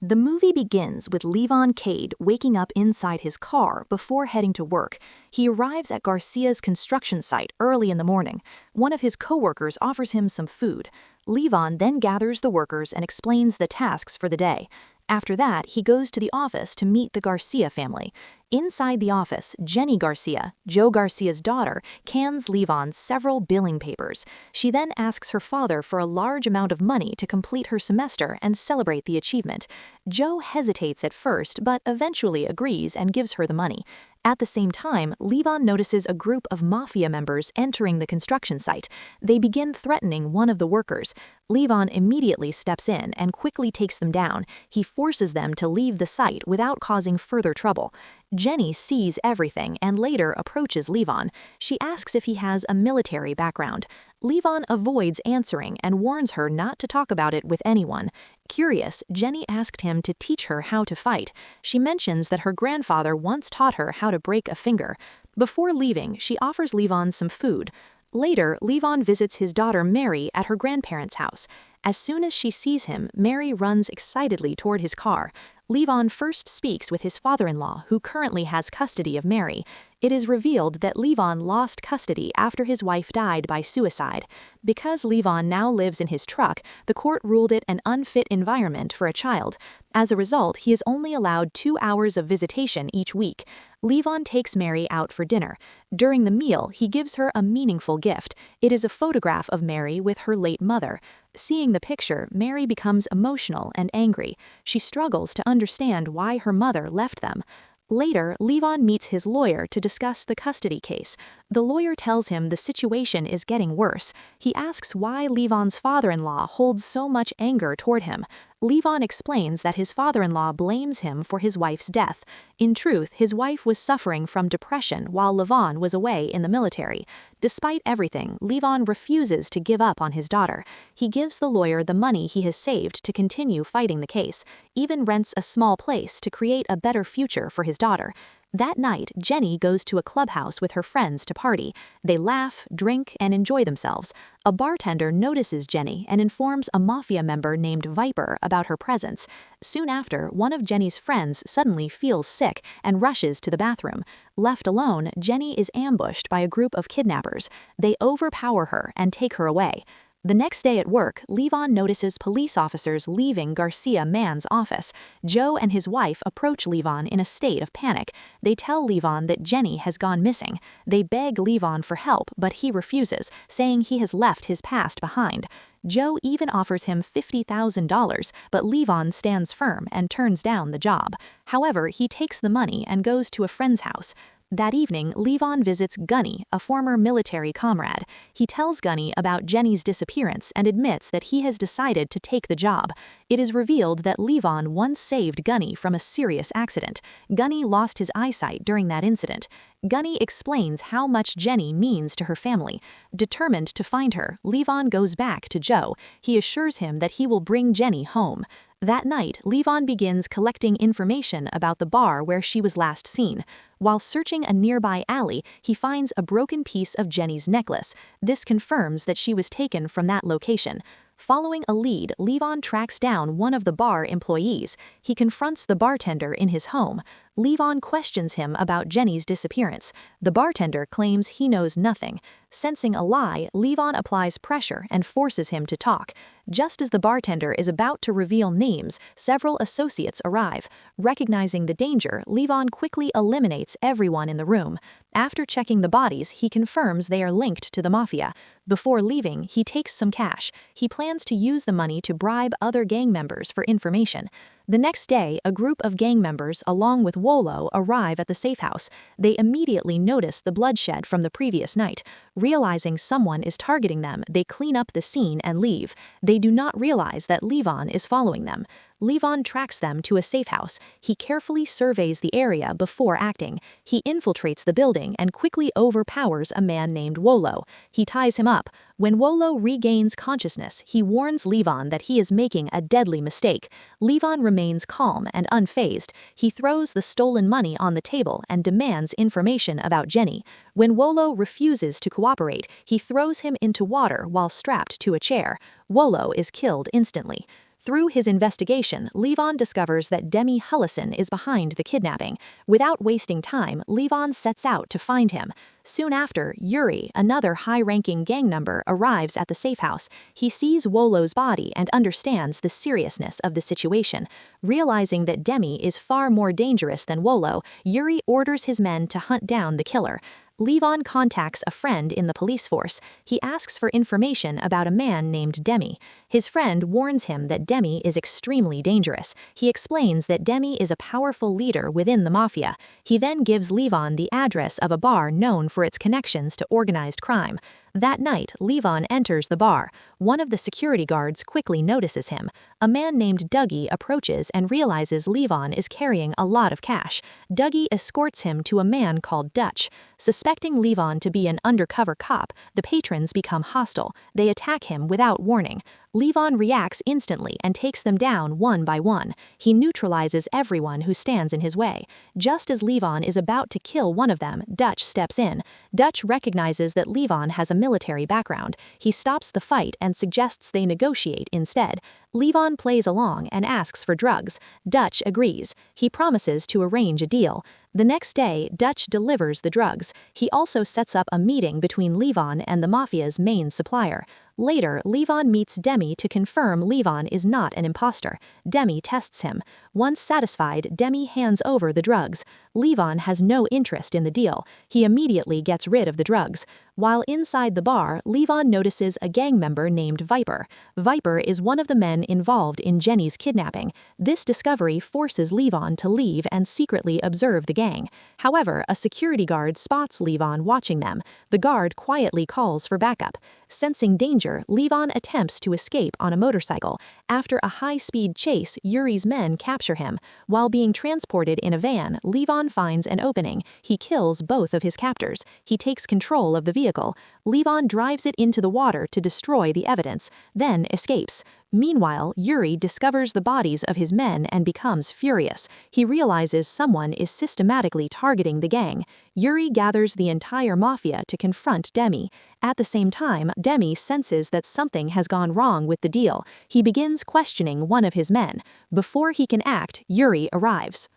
The movie begins with Levon Cade waking up inside his car before heading to work. He arrives at Garcia's construction site early in the morning. One of his coworkers offers him some food. Levon then gathers the workers and explains the tasks for the day. After that, he goes to the office to meet the Garcia family. Inside the office, Jenny Garcia, Joe Garcia's daughter, cans Levon several billing papers. She then asks her father for a large amount of money to complete her semester and celebrate the achievement. Joe hesitates at first, but eventually agrees and gives her the money. At the same time, Levon notices a group of mafia members entering the construction site. They begin threatening one of the workers. Levon immediately steps in and quickly takes them down. He forces them to leave the site without causing further trouble. Jenny sees everything and later approaches Levon. She asks if he has a military background. Levon avoids answering and warns her not to talk about it with anyone. Curious, Jenny asked him to teach her how to fight. She mentions that her grandfather once taught her how to break a finger. Before leaving, she offers Levon some food. Later, Levon visits his daughter Mary at her grandparents' house. As soon as she sees him, Mary runs excitedly toward his car. Levon first speaks with his father-in-law, who currently has custody of Mary. It is revealed that Levon lost custody after his wife died by suicide. Because Levon now lives in his truck, the court ruled it an unfit environment for a child. As a result, he is only allowed 2 hours of visitation each week. Levon takes Mary out for dinner. During the meal, he gives her a meaningful gift. It is a photograph of Mary with her late mother. Seeing the picture, Mary becomes emotional and angry. She struggles to understand why her mother left them. Later, Levon meets his lawyer to discuss the custody case. The lawyer tells him the situation is getting worse. He asks why Levon's father-in-law holds so much anger toward him. Levon explains that his father-in-law blames him for his wife's death. In truth, his wife was suffering from depression while Levon was away in the military. Despite everything, Levon refuses to give up on his daughter. He gives the lawyer the money he has saved to continue fighting the case, even rents a small place to create a better future for his daughter. That night, Jenny goes to a clubhouse with her friends to party. They laugh, drink, and enjoy themselves. A bartender notices Jenny and informs a mafia member named Viper about her presence. Soon after, one of Jenny's friends suddenly feels sick and rushes to the bathroom. Left alone, Jenny is ambushed by a group of kidnappers. They overpower her and take her away. The next day at work, Levon notices police officers leaving Garcia Mann's office. Joe and his wife approach Levon in a state of panic. They tell Levon that Jenny has gone missing. They beg Levon for help, but he refuses, saying he has left his past behind. Joe even offers him $50,000, but Levon stands firm and turns down the job. However, he takes the money and goes to a friend's house. That evening, Levon visits Gunny, a former military comrade. He tells Gunny about Jenny's disappearance and admits that he has decided to take the job. It is revealed that Levon once saved Gunny from a serious accident. Gunny lost his eyesight during that incident. Gunny explains how much Jenny means to her family. Determined to find her, Levon goes back to Joe. He assures him that he will bring Jenny home. That night, Levon begins collecting information about the bar where she was last seen. While searching a nearby alley, he finds a broken piece of Jenny's necklace. This confirms that she was taken from that location. Following a lead, Levon tracks down one of the bar employees. He confronts the bartender in his home. Levon questions him about Jenny's disappearance. The bartender claims he knows nothing. Sensing a lie, Levon applies pressure and forces him to talk. Just as the bartender is about to reveal names, several associates arrive. Recognizing the danger, Levon quickly eliminates everyone in the room. After checking the bodies, he confirms they are linked to the mafia. Before leaving, he takes some cash. He plans to use the money to bribe other gang members for information. The next day, a group of gang members, along with Wolo, arrive at the safe house. They immediately notice the bloodshed from the previous night. Realizing someone is targeting them, they clean up the scene and leave. They do not realize that Levon is following them. Levon tracks them to a safe house. He carefully surveys the area before acting. He infiltrates the building and quickly overpowers a man named Wolo. He ties him up. When Wolo regains consciousness, he warns Levon that he is making a deadly mistake. Levon remains calm and unfazed. He throws the stolen money on the table and demands information about Jenny. When Wolo refuses to cooperate, he throws him into water while strapped to a chair. Wolo is killed instantly. Through his investigation, Levon discovers that Demi Hullison is behind the kidnapping. Without wasting time, Levon sets out to find him. Soon after, Yuri, another high-ranking gang member, arrives at the safe house. He sees Wolo's body and understands the seriousness of the situation. Realizing that Demi is far more dangerous than Wolo, Yuri orders his men to hunt down the killer. Levon contacts a friend in the police force. He asks for information about a man named Demi. His friend warns him that Demi is extremely dangerous. He explains that Demi is a powerful leader within the mafia. He then gives Levon the address of a bar known for its connections to organized crime. That night, Levon enters the bar. One of the security guards quickly notices him. A man named Dougie approaches and realizes Levon is carrying a lot of cash. Dougie escorts him to a man called Dutch. Suspecting Levon to be an undercover cop, the patrons become hostile. They attack him without warning. Levon reacts instantly and takes them down one by one. He neutralizes everyone who stands in his way. Just as Levon is about to kill one of them, Dutch steps in. Dutch recognizes that Levon has a military background. He stops the fight and suggests they negotiate instead. Levon plays along and asks for drugs. Dutch agrees. He promises to arrange a deal. The next day, Dutch delivers the drugs. He also sets up a meeting between Levon and the mafia's main supplier. Later, Levon meets Demi to confirm Levon is not an imposter. Demi tests him. Once satisfied, Demi hands over the drugs. Levon has no interest in the deal. He immediately gets rid of the drugs. While inside the bar, Levon notices a gang member named Viper. Viper is one of the men involved in Jenny's kidnapping. This discovery forces Levon to leave and secretly observe the gang. However, a security guard spots Levon watching them. The guard quietly calls for backup. Sensing danger, Levon attempts to escape on a motorcycle. After a high-speed chase, Yuri's men capture him. While being transported in a van, Levon finds an opening. He kills both of his captors. He takes control of the vehicle. Levon drives it into the water to destroy the evidence, then escapes. Meanwhile, Yuri discovers the bodies of his men and becomes furious. He realizes someone is systematically targeting the gang. Yuri gathers the entire mafia to confront Demi. At the same time, Demi senses that something has gone wrong with the deal. He begins questioning one of his men. Before he can act, Yuri arrives.